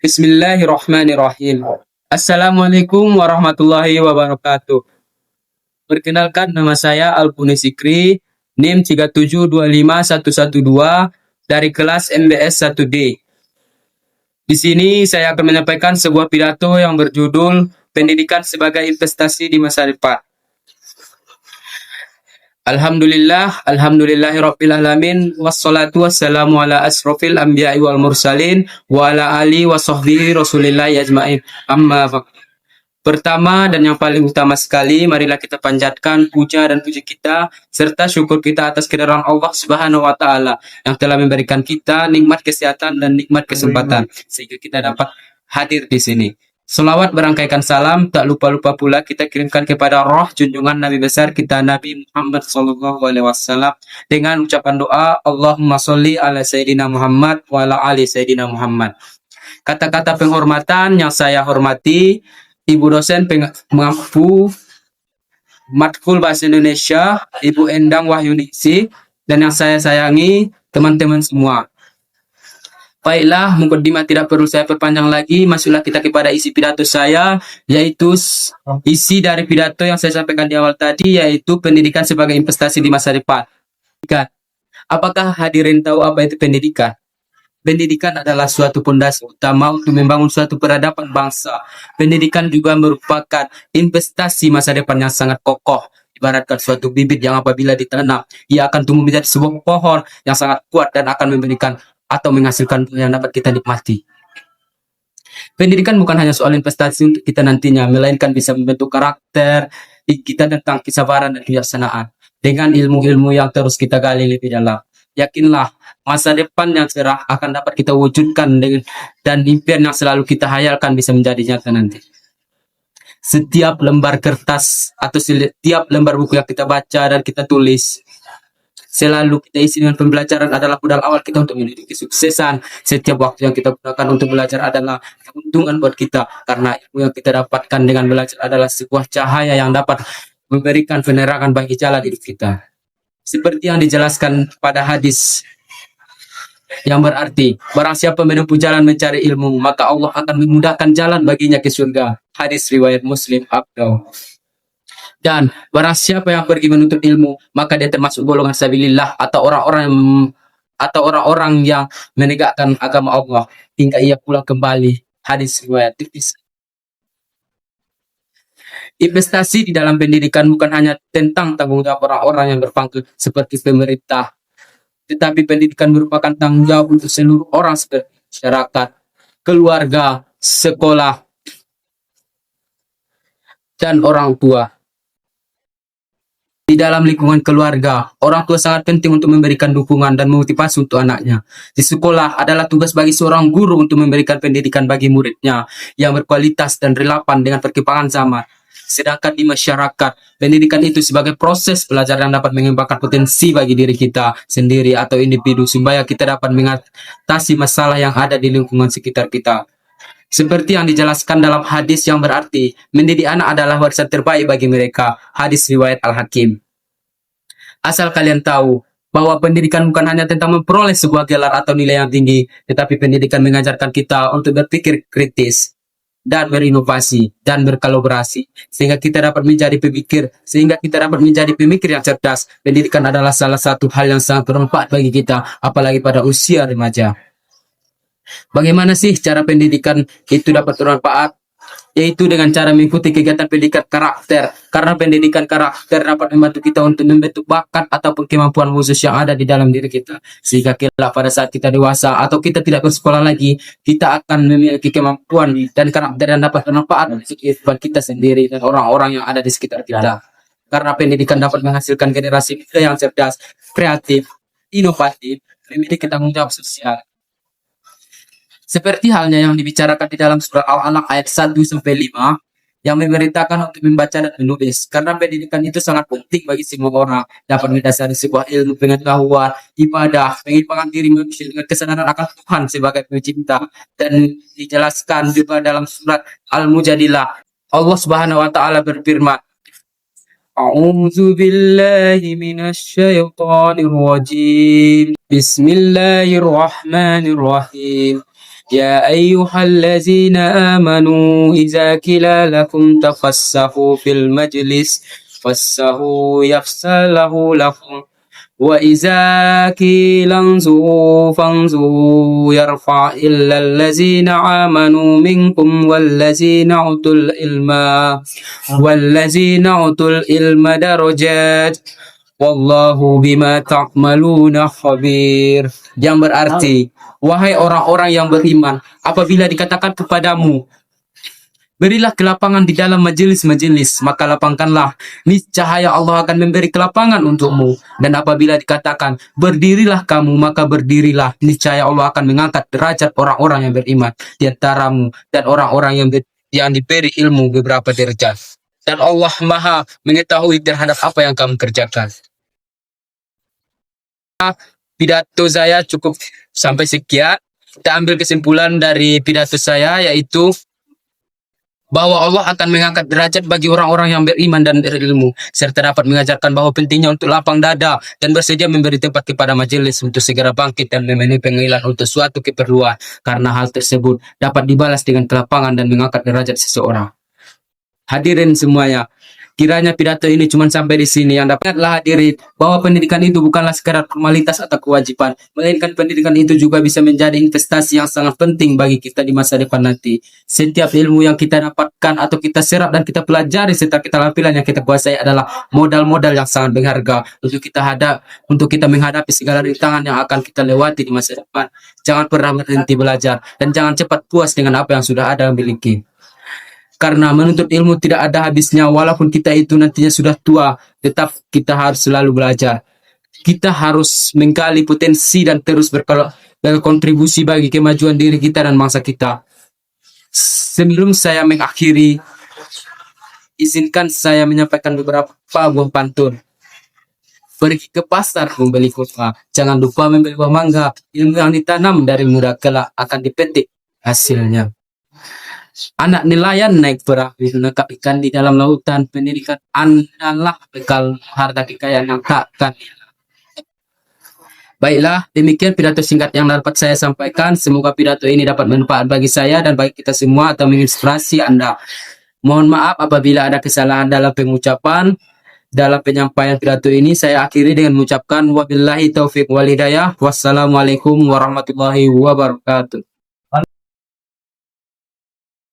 Bismillahirrahmanirrahim. Assalamualaikum warahmatullahi wabarakatuh. Perkenalkan, nama saya Alpuni Sikri, NIM 3725112 dari kelas MBS 1D. Di sini saya akan menyampaikan sebuah pidato yang berjudul Pendidikan sebagai Investasi di Masa Depan. Alhamdulillahirabbil alamin, wassalatu wassalamu ala asrofil anbiya'i wal mursalin wa ala ali wa sahbihi rasulillahi ajmain. Amma ba'd. Pertama dan yang paling utama sekali, marilah kita panjatkan puja dan puji kita serta syukur kita atas kehadiran Allah Subhanahu wa taala yang telah memberikan kita nikmat kesehatan dan nikmat kesempatan sehingga kita dapat hadir di sini. Selawat berangkaikan salam tak lupa-lupa pula kita kirimkan kepada roh junjungan Nabi besar kita Nabi Muhammad SAW dengan ucapan doa Allahumma sholli ala Sayyidina Muhammad wa ala ali Sayyidina Muhammad. Kata-kata penghormatan yang saya hormati Ibu dosen pengampu Matkul Bahasa Indonesia, Ibu Endang Wahyuningsi, dan yang saya sayangi teman-teman semua. Baiklah, mukadimah tidak perlu saya perpanjang lagi, masuklah kita kepada isi pidato saya, yaitu isi dari pidato yang saya sampaikan di awal tadi, yaitu pendidikan sebagai investasi di masa depan. Apakah hadirin tahu apa itu pendidikan? Pendidikan adalah suatu pondasi utama untuk membangun suatu peradaban bangsa. Pendidikan juga merupakan investasi masa depan yang sangat kokoh. Ibaratkan suatu bibit yang apabila ditanam, ia akan tumbuh menjadi sebuah pohon yang sangat kuat dan akan memberikan atau menghasilkan buah yang dapat kita nikmati. Pendidikan bukan hanya soal investasi untuk kita nantinya, melainkan bisa membentuk karakter kita tentang kesabaran dan kebijaksanaan. Dengan ilmu-ilmu yang terus kita gali lebih dalam. Yakinlah, masa depan yang cerah akan dapat kita wujudkan dan impian yang selalu kita hayalkan bisa menjadi nyata nanti. Setiap lembar kertas atau setiap lembar buku yang kita baca dan kita tulis, selalu kita isi dengan pembelajaran adalah modal awal kita untuk menuju kesuksesan. Setiap waktu yang kita gunakan untuk belajar adalah keuntungan buat kita, karena ilmu yang kita dapatkan dengan belajar adalah sebuah cahaya yang dapat memberikan penerangan bagi jalan hidup kita. Seperti yang dijelaskan pada hadis yang berarti, barang siapa menempuh jalan mencari ilmu, maka Allah akan memudahkan jalan baginya ke surga. Hadis riwayat Muslim Abdul. Dan barang siapa yang pergi menuntut ilmu, maka dia termasuk golongan sabilillah atau orang-orang yang menegakkan agama Allah hingga ia pulang kembali. Hadis riwayat Tirmidzi. Investasi di dalam pendidikan bukan hanya tentang tanggung jawab orang-orang yang berpangkat seperti pemerintah, tetapi pendidikan merupakan tanggung jawab untuk seluruh orang seperti masyarakat, keluarga, sekolah, dan orang tua. Di dalam lingkungan keluarga, orang tua sangat penting untuk memberikan dukungan dan motivasi untuk anaknya. Di sekolah adalah tugas bagi seorang guru untuk memberikan pendidikan bagi muridnya yang berkualitas dan relevan dengan perkembangan zaman. Sedangkan di masyarakat, pendidikan itu sebagai proses belajar yang dapat mengembangkan potensi bagi diri kita sendiri atau individu supaya kita dapat mengatasi masalah yang ada di lingkungan sekitar kita. Seperti yang dijelaskan dalam hadis yang berarti, mendidik anak adalah warisan terbaik bagi mereka. Hadis riwayat Al-Hakim. Asal kalian tahu bahwa pendidikan bukan hanya tentang memperoleh sebuah gelar atau nilai yang tinggi, tetapi pendidikan mengajarkan kita untuk berpikir kritis dan berinovasi dan berkolaborasi sehingga kita dapat menjadi pemikir yang cerdas. Pendidikan adalah salah satu hal yang sangat bermanfaat bagi kita, apalagi pada usia remaja. Bagaimana sih cara pendidikan itu dapat bermanfaat? Yaitu dengan cara mengikuti kegiatan pendidikan karakter, karena pendidikan karakter dapat membantu kita untuk membentuk bakat ataupun kemampuan khusus yang ada di dalam diri kita, sehingga kelak pada saat kita dewasa atau kita tidak bersekolah lagi, kita akan memiliki kemampuan dan karakter yang dapat bermanfaat untuk kehidupan kita sendiri dan orang-orang yang ada di sekitar kita. Karena pendidikan dapat menghasilkan generasi muda yang cerdas, kreatif, inovatif, memiliki tanggung jawab sosial. Seperti halnya yang dibicarakan di dalam surah Al-Alaq ayat 1-5 yang memerintahkan untuk membaca dan menulis. Karena pendidikan itu sangat penting bagi semua orang, dapat mendasari sebuah ilmu pengetahuan, ibadah, pengembangan diri manusia dengan kesadaran akan Tuhan sebagai pencipta. Dan dijelaskan juga dalam surat Al-Mujadilah, Allah Subhanahu wa taala berfirman, A'udzu billahi minasyaitonir rajim. Bismillahirrahmanirrahim. يا أيها الذين آمنوا إذا قيل لكم تفسحوا في المجلس فافسحوا يفسح لكم وإذا قيل انظروا فانظروا يرفع إلا الذين آمنوا منكم والذين أوتوا العلم درجات Wallahu bima ta'maluna khabir. Yang berarti, wahai orang-orang yang beriman, apabila dikatakan kepadamu, berilah kelapangan di dalam majelis-majelis, maka lapangkanlah. Niscaya Allah akan memberi kelapangan untukmu. Dan apabila dikatakan, berdirilah kamu, maka berdirilah. Niscaya Allah akan mengangkat derajat orang-orang yang beriman di antaramu dan orang-orang yang diberi ilmu beberapa derajat. Dan Allah Maha mengetahui terhadap apa yang kamu kerjakan. Pidato saya cukup sampai sekian. Kita ambil kesimpulan dari pidato saya, yaitu bahwa Allah akan mengangkat derajat bagi orang-orang yang beriman dan berilmu, serta dapat mengajarkan bahwa pentingnya untuk lapang dada dan bersedia memberi tempat kepada majelis untuk segera bangkit dan memenuhi panggilan untuk suatu keperluan, karena hal tersebut dapat dibalas dengan kelapangan dan mengangkat derajat seseorang. Hadirin semuanya, kiranya pidato ini cuma sampai di sini. Yang dapatlah hadirin bahwa pendidikan itu bukanlah sekadar formalitas atau kewajiban, melainkan pendidikan itu juga bisa menjadi investasi yang sangat penting bagi kita di masa depan nanti. Setiap ilmu yang kita dapatkan atau kita serap dan kita pelajari serta keterampilan yang kita kuasai adalah modal-modal yang sangat berharga untuk kita menghadapi segala rintangan yang akan kita lewati di masa depan. Jangan pernah berhenti belajar dan jangan cepat puas dengan apa yang sudah ada miliki. Karena menuntut ilmu tidak ada habisnya, walaupun kita itu nantinya sudah tua, tetap kita harus selalu belajar. Kita harus menggali potensi dan terus berkontribusi bagi kemajuan diri kita dan bangsa kita. Sebelum saya mengakhiri, izinkan saya menyampaikan beberapa buah pantun. Pergi ke pasar membeli kurma, jangan lupa membeli buah mangga. Ilmu yang ditanam dari muda kelak akan dipetik hasilnya. Anak nelayan naik perahu menangkap ikan di dalam lautan. Pendidikan adalah bekal harta kekayaan yang takkan. Baiklah, demikian pidato singkat yang dapat saya sampaikan. Semoga pidato ini dapat bermanfaat bagi saya dan bagi kita semua atau menginspirasi Anda. Mohon maaf apabila ada kesalahan dalam pengucapan. Dalam penyampaian pidato ini saya akhiri dengan mengucapkan wabillahi taufiq wal hidayah. Wassalamualaikum warahmatullahi wabarakatuh.